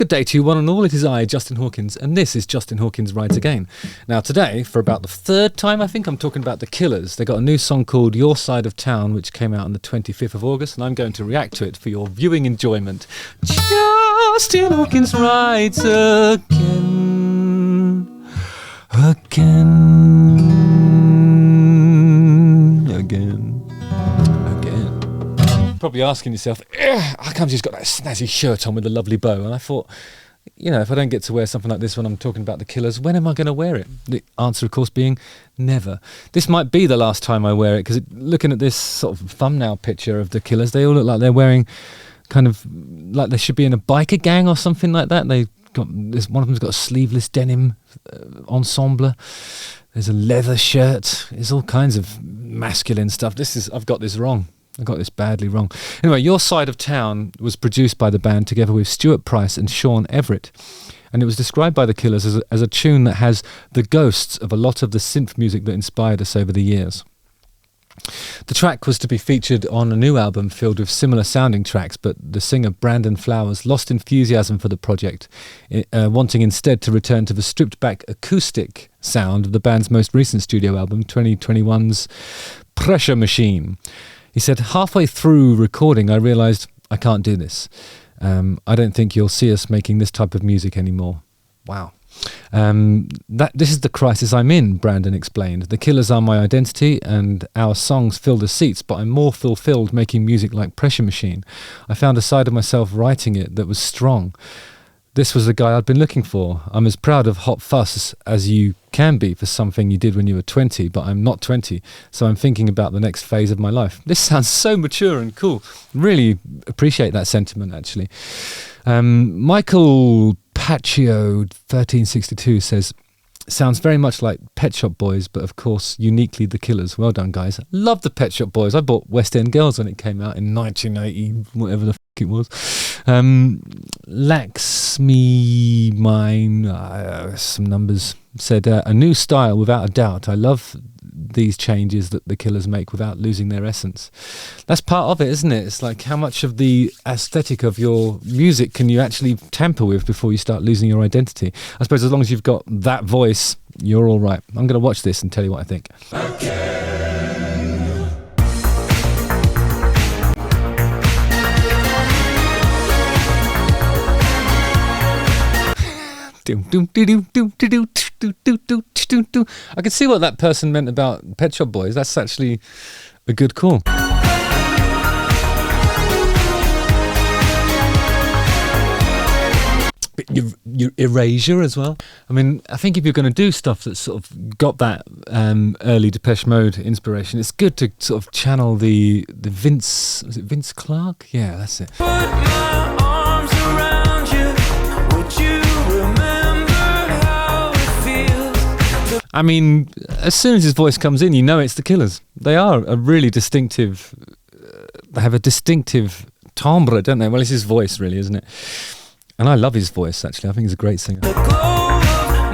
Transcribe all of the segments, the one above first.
Good day to you, one and all. It is I, Justin Hawkins, and this is Justin Hawkins Rides Again. Now today, for about the third time, I think, I'm talking about The Killers. They got a new song called Your Side of Town, which came out on the 25th of August, and I'm going to react to it for your viewing enjoyment. Justin Hawkins Rides Again. Again. Probably asking yourself, how come she's got that snazzy shirt on with a lovely bow? And I thought, you know, if I don't get to wear something like this when I'm talking about The Killers, when am I going to wear it? The answer, of course, being never. This might be the last time I wear it, because looking at this sort of thumbnail picture of The Killers, they all look like they're wearing kind of like they should be in a biker gang or something like that. One of them's got a sleeveless denim ensemble. There's a leather shirt. There's all kinds of masculine stuff. I've got this wrong. I got this badly wrong. Anyway, Your Side of Town was produced by the band together with Stuart Price and Sean Everett. And it was described by The Killers as a tune that has the ghosts of a lot of the synth music that inspired us over the years. The track was to be featured on a new album filled with similar sounding tracks, but the singer Brandon Flowers lost enthusiasm for the project, wanting instead to return to the stripped back acoustic sound of the band's most recent studio album, 2021's Pressure Machine. He said, halfway through recording, I realised I can't do this. I don't think you'll see us making this type of music anymore. Wow. This is the crisis I'm in, Brandon explained. The Killers are my identity and our songs fill the seats, but I'm more fulfilled making music like Pressure Machine. I found a side of myself writing it that was strong. This was the guy I'd been looking for. I'm as proud of Hot Fuss as you can be for something you did when you were 20, but I'm not 20, so I'm thinking about the next phase of my life. This sounds so mature and cool. Really appreciate that sentiment, actually. Michael Paccio 1362 says, sounds very much like Pet Shop Boys, but of course uniquely The Killers. Well done, guys. Love the Pet Shop Boys. I bought West End Girls when it came out in 1980, whatever the it was. Lacks Me Mine, some numbers, said, a new style without a doubt. I love these changes that The Killers make without losing their essence. That's part of it, isn't it? It's like how much of the aesthetic of your music can you actually tamper with before you start losing your identity? I suppose as long as you've got that voice, you're all right. I'm going to watch this and tell you what I think. I can see what that person meant about Pet Shop Boys. That's actually a good call. But your Erasure as well. I mean, I think if you're going to do stuff that's sort of got that early Depeche Mode inspiration, it's good to sort of channel the Vince. Was it Vince Clarke? Yeah, that's it. Put my arms around you. Would you remember? I mean, as soon as his voice comes in, you know it's The Killers. They are a really distinctive, they have a distinctive timbre, don't they? Well, it's his voice, really, isn't it? And I love his voice, actually. I think he's a great singer. The glow of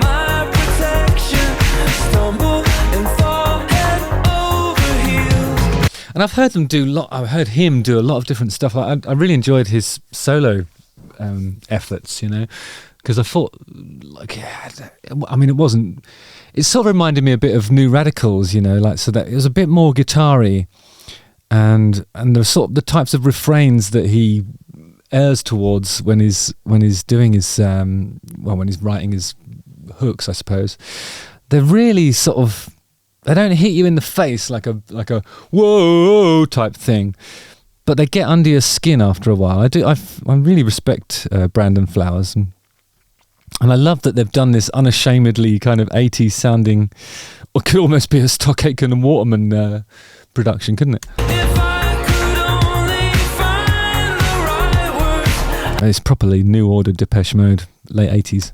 my protection, stumble and fall head over heels. And I've heard him do a lot of different stuff. I really enjoyed his solo efforts, you know, because I thought, like, I mean, it sort of reminded me a bit of New Radicals, you know, like, so that it was a bit more guitar-y, and the sort of the types of refrains that he errs towards when he's doing his when he's writing his hooks, I suppose. They're really sort of, they don't hit you in the face like a whoa type thing, but they get under your skin after a while. I really respect Brandon Flowers, and I love that they've done this unashamedly kind of 80s sounding, or could almost be a Stock Aitken and Waterman production, couldn't it? If I could only find the right words. It's properly New Order Depeche Mode, late 80s.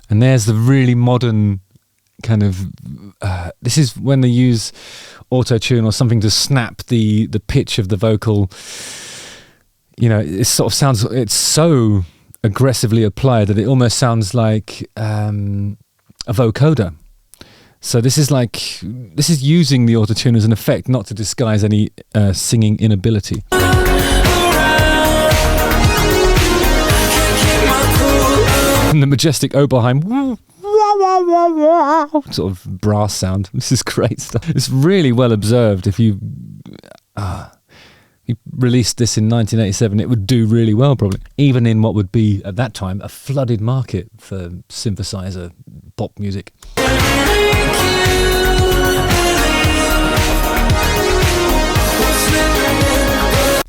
And there's the really modern kind of, this is when they use auto-tune or something to snap the pitch of the vocal. You know, it sort of sounds, it's so aggressively applied that it almost sounds like a vocoder. So this is using the autotune as an effect, not to disguise any singing inability. And the majestic Oberheim sort of brass sound. This is great stuff. It's really well observed. If you released this in 1987, it would do really well, probably, even in what would be at that time a flooded market for synthesizer pop music.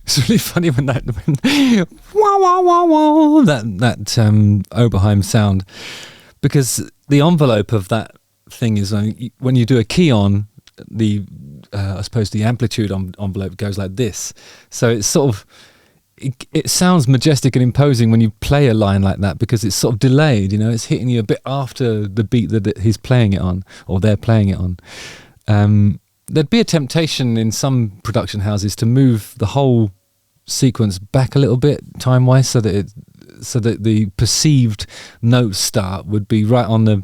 It's really funny when that Oberheim sound, because the envelope of that thing is when you do a key on, I suppose the amplitude envelope goes like this. So it's sort of, it sounds majestic and imposing when you play a line like that, because it's sort of delayed, it's hitting you a bit after the beat that he's playing it on, or they're playing it on. There'd be a temptation in some production houses to move the whole sequence back a little bit time-wise, so that the perceived note start would be right on the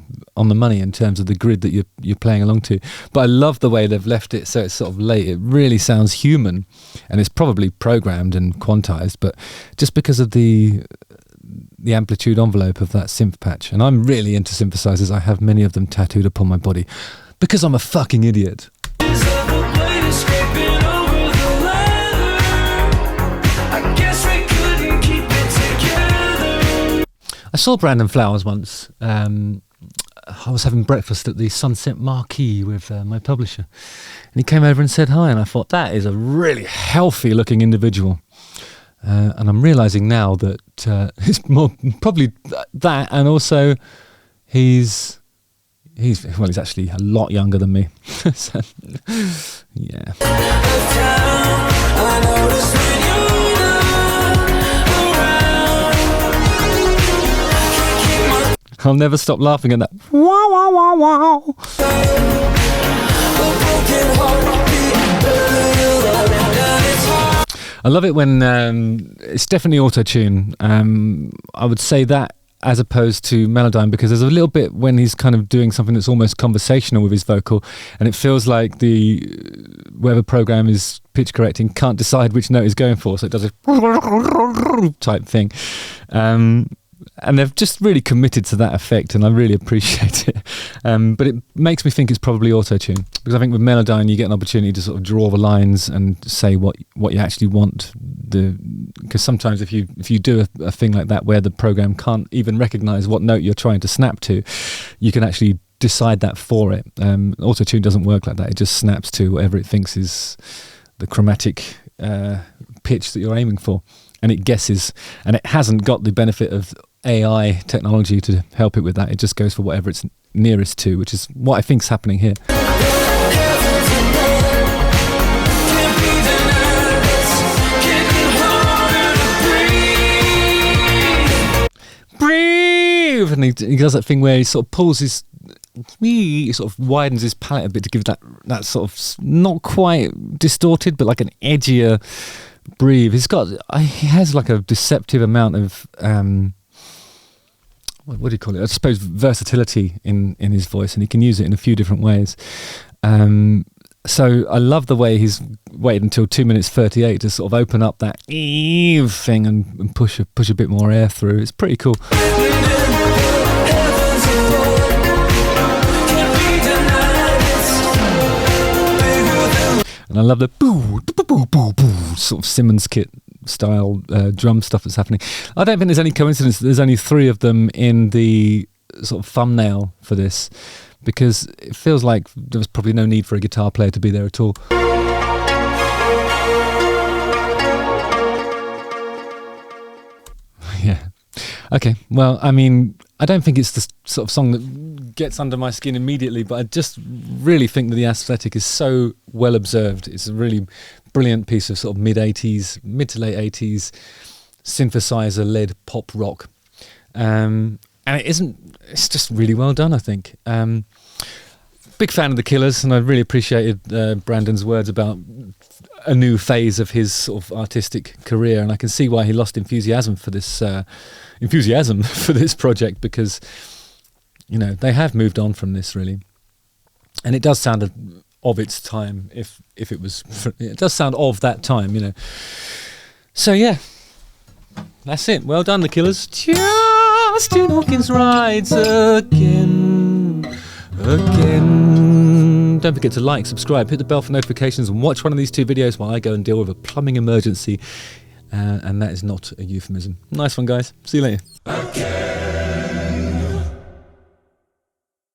money in terms of the grid that you're playing along to. But I love the way they've left it so it's sort of late. It really sounds human, and it's probably programmed and quantized, but just because of the amplitude envelope of that synth patch. And I'm really into synthesizers. I have many of them tattooed upon my body because I'm a fucking idiot. I saw Brandon Flowers once. I was having breakfast at the Sunset Marquee with my publisher, and he came over and said hi, and I thought, that is a really healthy looking individual. And I'm realising now that it's more probably that, and also he's actually a lot younger than me. So, yeah. I'll never stop laughing at that. Wow, wow, wow, wow. I love it when it's definitely auto-tune. I would say that as opposed to Melodyne, because there's a little bit when he's kind of doing something that's almost conversational with his vocal, and it feels like whatever program is pitch correcting can't decide which note he's going for, so it does a type thing. And they've just really committed to that effect, and I really appreciate it. But it makes me think it's probably auto-tune, because I think with Melodyne you get an opportunity to sort of draw the lines and say what you actually want. Because sometimes if you do a thing like that where the program can't even recognise what note you're trying to snap to, you can actually decide that for it. Auto-tune doesn't work like that. It just snaps to whatever it thinks is the chromatic pitch that you're aiming for, and it guesses, and it hasn't got the benefit of AI technology to help it with that. It just goes for whatever it's nearest to, which is what I think is happening here. Breathe! And he does that thing where he sort of pulls he sort of widens his palette a bit to give that sort of not quite distorted, but like an edgier breathe. He has like a deceptive amount of what do you call it? I suppose versatility in his voice, and he can use it in a few different ways. So I love the way he's waited until 2 minutes 38 to sort of open up that Eve thing and push a bit more air through. It's pretty cool. And I love the boo, boo, boo, boo, boo, sort of Simmons kit style drum stuff that's happening. I don't think there's any coincidence that there's only 3 of them in the sort of thumbnail for this, because it feels like there was probably no need for a guitar player to be there at all. Yeah. Okay, well, I mean, I don't think it's the sort of song that gets under my skin immediately, but I just really think that the aesthetic is so well observed. It's a really brilliant piece of sort of mid to late 80s synthesizer-led pop rock. And it's just really well done, I think. Big fan of the Killers, and I really appreciated Brandon's words about a new phase of his sort of artistic career, and I can see why he lost enthusiasm for this project, because they have moved on from this, really. And it does sound of its time, if it was, it does sound of that time, you know. So yeah, that's it. Well done, the Killers. Justin Hawkins rides again. Don't forget to like, subscribe, hit the bell for notifications, and watch one of these 2 videos while I go and deal with a plumbing emergency. And that is not a euphemism. Nice one, guys. See you later.